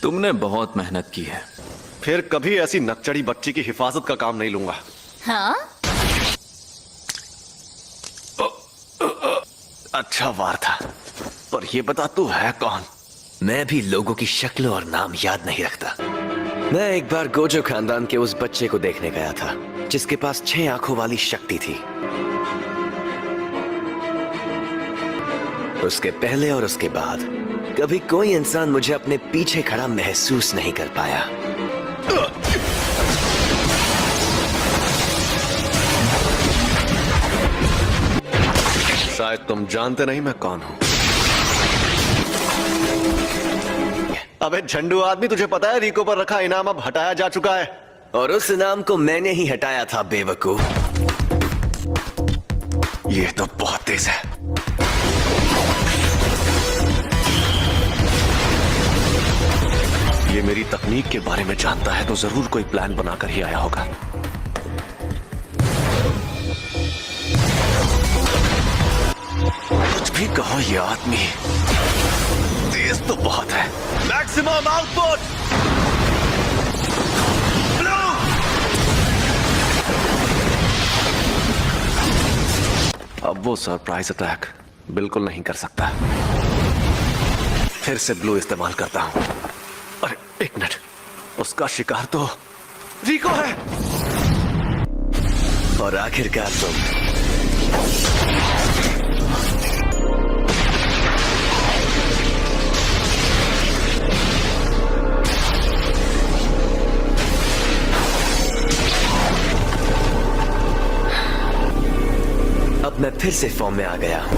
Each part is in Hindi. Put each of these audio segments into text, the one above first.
तुमने बहुत मेहनत की है। फिर कभी ऐसी नकचड़ी बच्ची की हिफाजत का काम नहीं लूंगा। हाँ? अच्छा वार था, पर ये बता तू है कौन? मैं भी लोगों की शक्ल और नाम याद नहीं रखता। मैं एक बार गोजो खानदान के उस बच्चे को देखने गया था जिसके पास 6 आंखों वाली शक्ति थी। उसके पहले और उसके बाद कभी कोई इंसान मुझे अपने पीछे खड़ा महसूस नहीं कर पाया। शायद तुम जानते नहीं मैं कौन हूं। अबे झंडू आदमी, तुझे पता है रिको पर रखा इनाम अब हटाया जा चुका है। और उस इनाम को मैंने ही हटाया था बेवकूफ। ये तो बहुत तेज है। ये मेरी तकनीक के बारे में जानता है तो जरूर कोई प्लान बनाकर ही आया होगा। कुछ भी कहो, ये आदमी तेज तो बहुत है। Maximum output. अब वो सरप्राइज अटैक बिल्कुल नहीं कर सकता। फिर से ब्लू इस्तेमाल करता हूं। अरे एक मिनट, उसका शिकार तो रिको है। और आखिरकार तुम। अब मैं फिर से फॉर्म में आ गया हूं।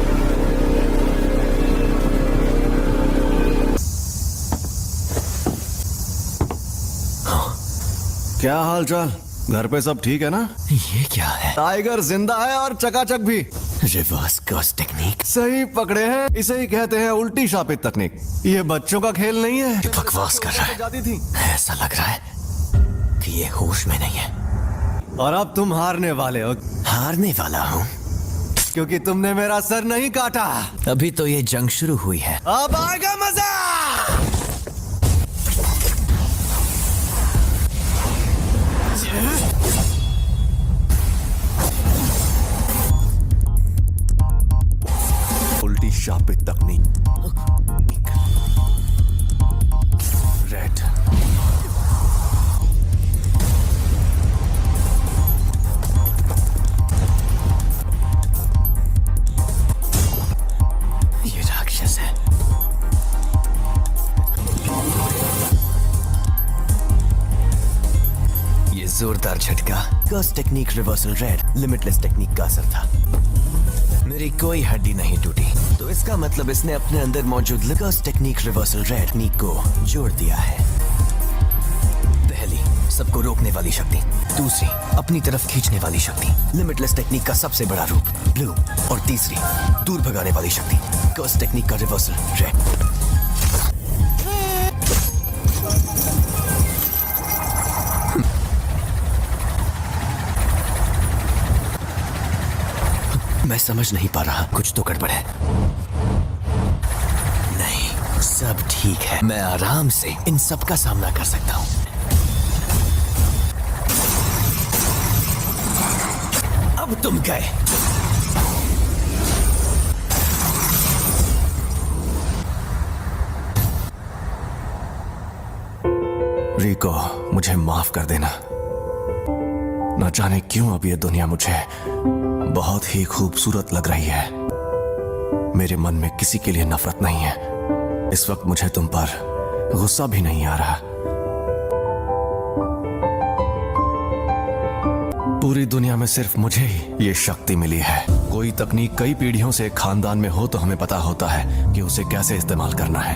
क्या हाल चाल? घर पे सब ठीक है ना? ये क्या है? टाइगर जिंदा है और चकाचक भी। Reverse curse technique. सही पकड़े हैं, इसे ही कहते हैं उल्टी शापित तकनीक। ये बच्चों का खेल नहीं है। बकवास कर रहा है। जाती थी। ऐसा लग रहा है कि ये होश में नहीं है। और अब तुम हारने वाले हो। हारने वाला हूँ क्योंकि तुमने मेरा सर नहीं काटा। अभी तो ये जंग शुरू हुई है। अब आएगा मजा। उल्टी शापित तकनीक। रेड। ये राक्षस है। ये जोरदार झटका curse technique reversal red limitless technique का असर था। मेरी कोई हड्डी नहीं टूटी, तो इसका मतलब इसने अपने अंदर मौजूद कर्स टेक्निक रिवर्सल रेड टेक्निक को जोड़ दिया है। पहली, सबको रोकने वाली शक्ति। दूसरी, अपनी तरफ खींचने वाली शक्ति लिमिटलेस टेक्निक का सबसे बड़ा रूप ब्लू। और तीसरी, दूर भगाने वाली शक्ति कर्स टेक्निक का रिवर्सल रेड। मैं समझ नहीं पा रहा, कुछ तो गड़बड़ है। नहीं, सब ठीक है। मैं आराम से इन सब का सामना कर सकता हूं। अब तुम गए। रिको, मुझे माफ कर देना। न जाने क्यों अब ये दुनिया मुझे बहुत ही खूबसूरत लग रही है। मेरे मन में किसी के लिए नफरत नहीं है। इस वक्त मुझे तुम पर गुस्सा भी नहीं आ रहा। पूरी दुनिया में सिर्फ मुझे ही ये शक्ति मिली है। कोई तकनीक कई पीढ़ियों से एक खानदान में हो तो हमें पता होता है कि उसे कैसे इस्तेमाल करना है,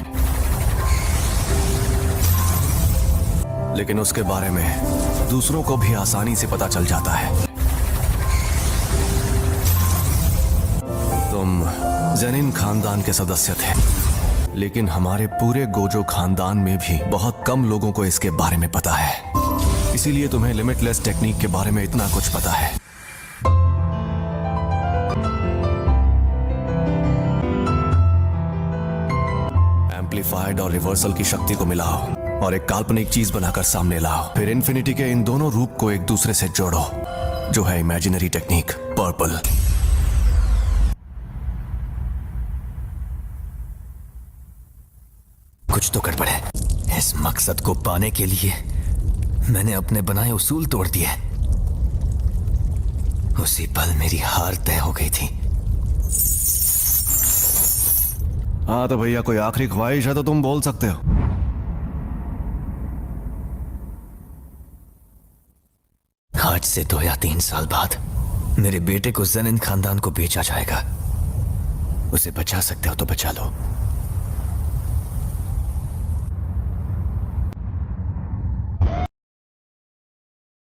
लेकिन उसके बारे में दूसरों को भी आसानी से पता चल जाता है। तुम जेनिन खानदान के सदस्य थे, लेकिन हमारे पूरे गोजो खानदान में भी बहुत कम लोगों को इसके बारे में पता है। इसीलिए तुम्हें लिमिटलेस टेक्निक के बारे में इतना कुछ पता है। एम्पलीफाइड और रिवर्सल की शक्ति को मिलाओ और एक काल्पनिक चीज बनाकर सामने लाओ। फिर इन्फिनिटी के इन दोनों रूप को एक दूसरे से जोड़ो, जो है इमेजिनरी टेक्निक पर्पल। कुछ तो गड़बड़ है। इस मकसद को पाने के लिए मैंने अपने बनाए उसूल तोड़ दिए। उसी पल मेरी हार तय हो गई थी। हाँ तो भैया कोई आखिरी ख्वाहिश है तो तुम बोल सकते हो। आज से 2 या 3 साल बाद मेरे बेटे को जेनिन खानदान को बेचा जाएगा। उसे बचा सकते हो तो बचा लो।